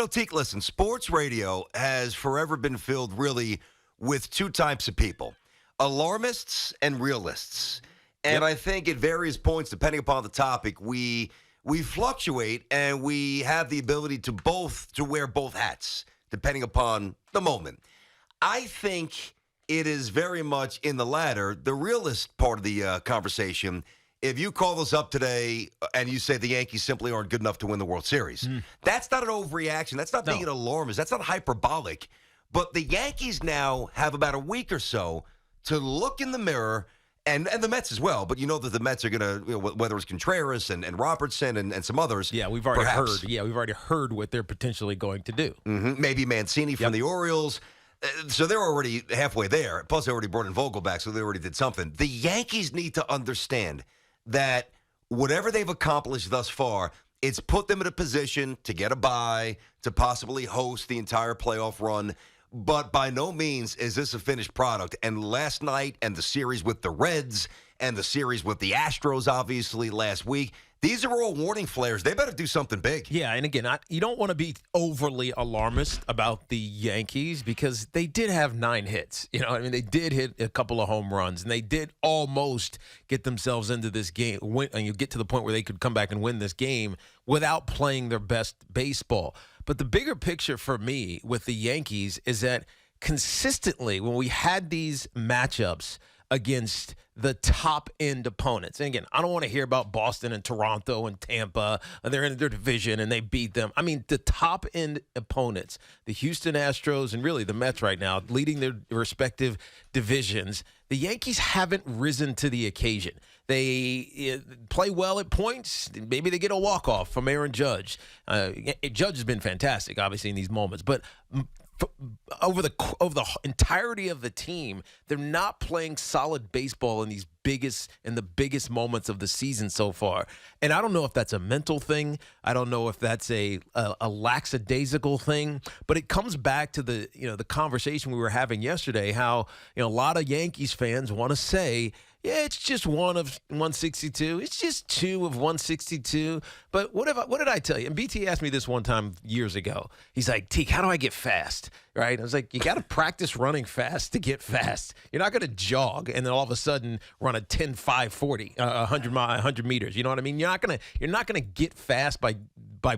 Teak, listen, sports radio has forever been filled really with two types of people, alarmists and realists. And I think at various points, depending upon the topic, we fluctuate and we have the ability to wear both hats, depending upon the moment. I think it is very much in the latter, the realist part of the conversation. If you call us up today and you say the Yankees simply aren't good enough to win the World Series, that's not an overreaction. That's not being an alarmist. That's not hyperbolic. But the Yankees now have about a week or so to look in the mirror, and the Mets as well. But you know that the Mets are going to, whether it's Contreras and Robertson and some others. Yeah, we've already heard. Yeah, we've already heard what they're potentially going to do. Maybe Mancini from the Orioles. So they're already halfway there. Plus, they already brought in Vogel back, so they already did something. The Yankees need to understand that whatever they've accomplished thus far, it's put them in a position to get a bye, to possibly host the entire playoff run. But by no means is this a finished product. And last night and the series with the Reds and the series with the Astros, obviously, last week, these are all warning flares. They better do something big. Yeah, and again, you don't want to be overly alarmist about the Yankees because they did have 9 hits. They did hit a couple of home runs, and they did almost get themselves into this game. And you get to the point where they could come back and win this game without playing their best baseball. But the bigger picture for me with the Yankees is that consistently when we had these matchups against the top-end opponents. And again, I don't want to hear about Boston and Toronto and Tampa. They're in their division, and they beat them. I mean, the top-end opponents, the Houston Astros and really the Mets right now, leading their respective divisions, the Yankees haven't risen to the occasion. They play well at points. Maybe they get a walk-off from Aaron Judge. Judge has been fantastic, obviously, in these moments. But over the entirety of the team, they're not playing solid baseball in the biggest moments of the season so far. And I don't know if that's a mental thing. I don't know if that's a lackadaisical thing. But it comes back to the conversation we were having yesterday. How a lot of Yankees fans want to say, yeah, it's just 1 of 162. It's just 2 of 162. But what did I tell you? And BT asked me this one time years ago. He's like, Teak, how do I get fast? Right? I was like, you got to practice running fast to get fast. You're not going to jog and then all of a sudden run a 10-5-40, 100 meters. You know what I mean? You're not going to get fast by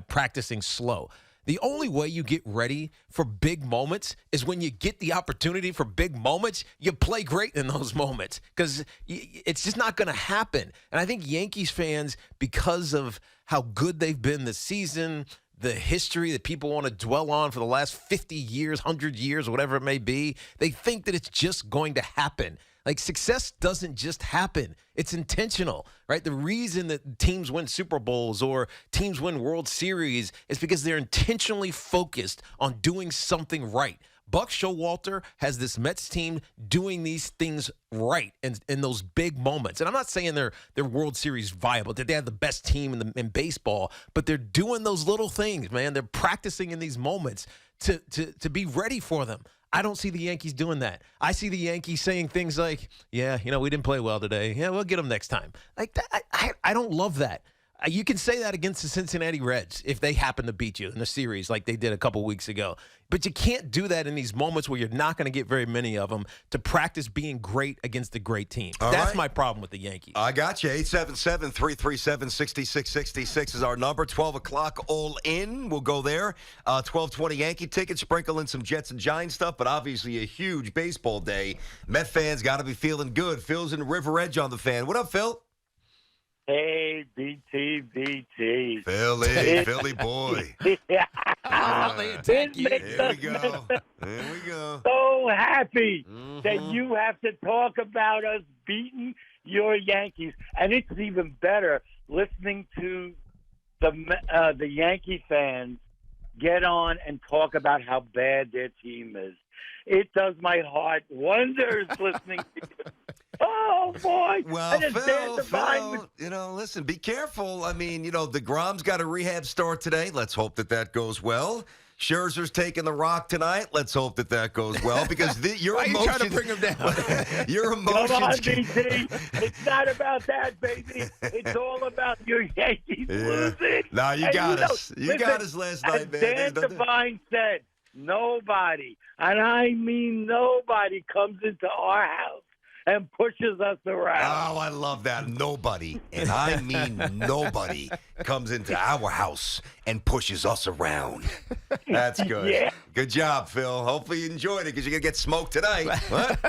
practicing slow. The only way you get ready for big moments is when you get the opportunity for big moments, you play great in those moments because it's just not going to happen. And I think Yankees fans, because of how good they've been this season, the history that people want to dwell on for the last 50 years, 100 years, whatever it may be, they think that it's just going to happen. Like, success doesn't just happen. It's intentional, right? The reason that teams win Super Bowls or teams win World Series is because they're intentionally focused on doing something right. Buck Showalter has this Mets team doing these things right in those big moments. And I'm not saying they're World Series viable, that they have the best team in baseball, but they're doing those little things, man. They're practicing in these moments to be ready for them. I don't see the Yankees doing that. I see the Yankees saying things like, yeah, we didn't play well today. Yeah, we'll get them next time. Like that, I don't love that. You can say that against the Cincinnati Reds if they happen to beat you in the series like they did a couple weeks ago. But you can't do that in these moments where you're not going to get very many of them to practice being great against a great team. That's my problem with the Yankees. I got you. 877-337-6666 is our number. 12 o'clock all in. We'll go there. 12:20 Yankee tickets, sprinkle in some Jets and Giants stuff, but obviously a huge baseball day. Met fans got to be feeling good. Phil's in River Edge on the Fan. What up, Phil? Hey, BT. Philly boy. Yeah. They attack you. Here we go. So happy that you have to talk about us beating your Yankees. And it's even better listening to the Yankee fans get on and talk about how bad their team is. It does my heart wonders listening to you. Oh, boy. Well, And then Dan Devine was Phil, listen, be careful. I mean, the Grom's got a rehab start today. Let's hope that goes well. Scherzer's taking the rock tonight. Let's hope that goes well because your Why are you emotions. trying to bring him down? Your Come on, emotions. BT. It's not about that, baby. It's all about your Yankees losing. No, you And got us. You got us last night, as man. Dan There's nothing- Devine said, nobody, and I mean nobody, comes into our house and pushes us around. Oh, I love that. Nobody, and I mean nobody, comes into our house and pushes us around. That's good. Yeah. Good job, Phil. Hopefully you enjoyed it because you're going to get smoked tonight. What?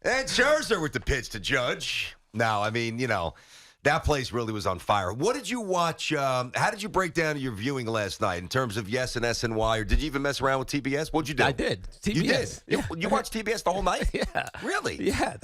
And Scherzer with the pitch to Judge. No, I mean, that place really was on fire. What did you watch? How did you break down your viewing last night in terms of Yes and SNY? Or did you even mess around with TBS? What'd you do? I did. TBS. You did? Yeah. You watched TBS the whole night? Yeah. Really? Yeah.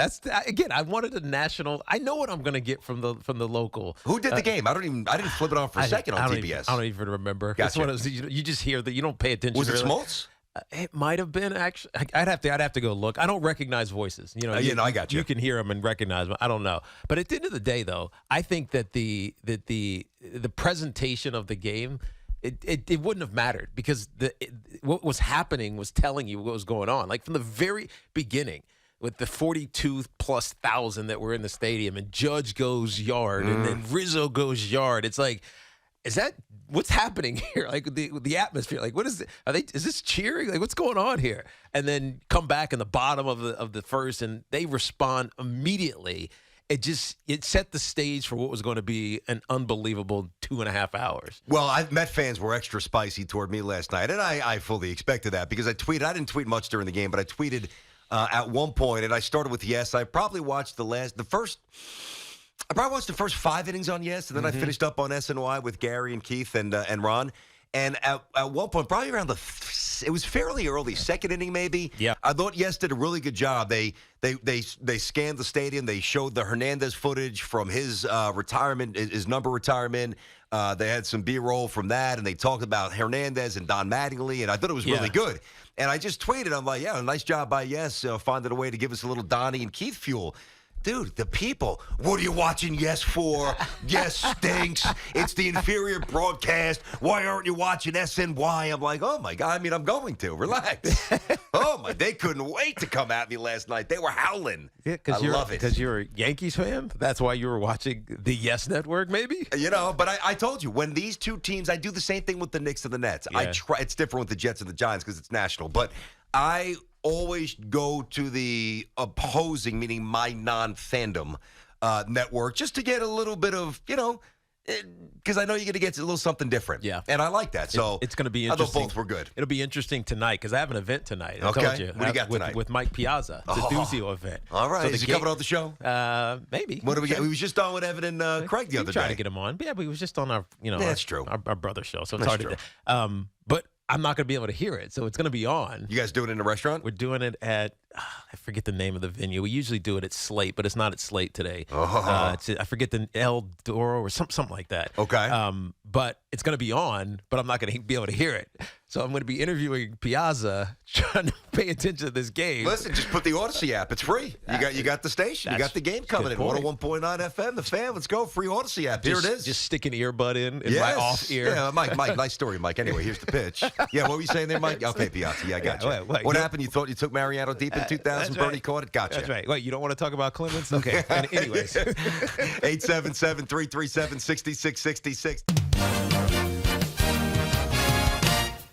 Again, I wanted a national. I know what I'm going to get from the local. Who did the game? I didn't flip it on for a second on TBS. I don't even remember. Gotcha. It's one of those, you just hear that you don't pay attention. Was it really. Smoltz? It might have been actually. I'd have to go look. I don't recognize voices. I got you. You can hear them and recognize them. I don't know. But at the end of the day, though, I think that the presentation of the game, it wouldn't have mattered because what was happening was telling you what was going on. Like from the very beginning, with the 42,000+ that were in the stadium, and Judge goes yard, and then Rizzo goes yard. It's like, is that what's happening here? Like the atmosphere, like what is it? Is this cheering? Like what's going on here? And then come back in the bottom of the first, and they respond immediately. It set the stage for what was going to be an unbelievable 2.5 hours. Well, Met fans were extra spicy toward me last night, and I fully expected that because I didn't tweet much during the game, but I tweeted at one point, and I started with Yes. I probably watched the first 5 innings on Yes, and then I finished up on SNY with Gary and Keith and Ron. And at one point, probably around it was fairly early, second inning maybe. Yeah. I thought Yes did a really good job. They scanned the stadium. They showed the Hernandez footage from his retirement, his number retirement. They had some B-roll from that, and they talked about Hernandez and Don Mattingly, and I thought it was really good. And I just tweeted, I'm like, yeah, nice job by Yes, finding a way to give us a little Donnie and Keith fuel. Dude, the people, what are you watching Yes for? Yes stinks. It's the inferior broadcast. Why aren't you watching SNY? I'm like, oh, my God. I mean, I'm going to. Relax. They couldn't wait to come at me last night. They were howling. Yeah, I love it. Because you're a Yankees fan? That's why you were watching the Yes Network, maybe? But I told you, when these two teams, I do the same thing with the Knicks and the Nets. Yeah. It's different with the Jets and the Giants because it's national. But I always go to the opposing, meaning my non-fandom network, just to get a little bit of, because I know you're going to get a little something different. Yeah. And I like that. So it's going to be I interesting. thought both were good. It'll be interesting tonight because I have an event tonight. I Okay. told you. What do you got tonight? With Mike Piazza. It's a Duzio event. All right. So Is he coming on the show? Maybe. What do we get? We was just on with Evan and Craig the other day. Trying to get him on. Yeah, but he was just on our, That's true. Our brother show. So it's That's hard true. to. But I'm not going to be able to hear it, so it's going to be on. You guys doing it in a restaurant? We're doing it at I forget the name of the venue. We usually do it at Slate, but it's not at Slate today. I forget the El Doro or something like that. Okay. But it's going to be on, but I'm not going to be able to hear it. So I'm going to be interviewing Piazza, trying to pay attention to this game. Listen, just put the Odyssey app. It's free. You got the station. You got the game coming in. 101.9 FM. The Fan. Let's go. Free Odyssey app. Here it is. Just stick an earbud in my off ear. Yeah, Mike. Nice story, Mike. Anyway, here's the pitch. Yeah, what were you saying there, Mike? Okay, Piazza. Yeah, I got you. Wait, what happened? You thought you took Mariano deep in 2000. Bernie caught it. Gotcha. That's right. Wait, you don't want to talk about Clemens? Okay. Anyways. 877-337-6666.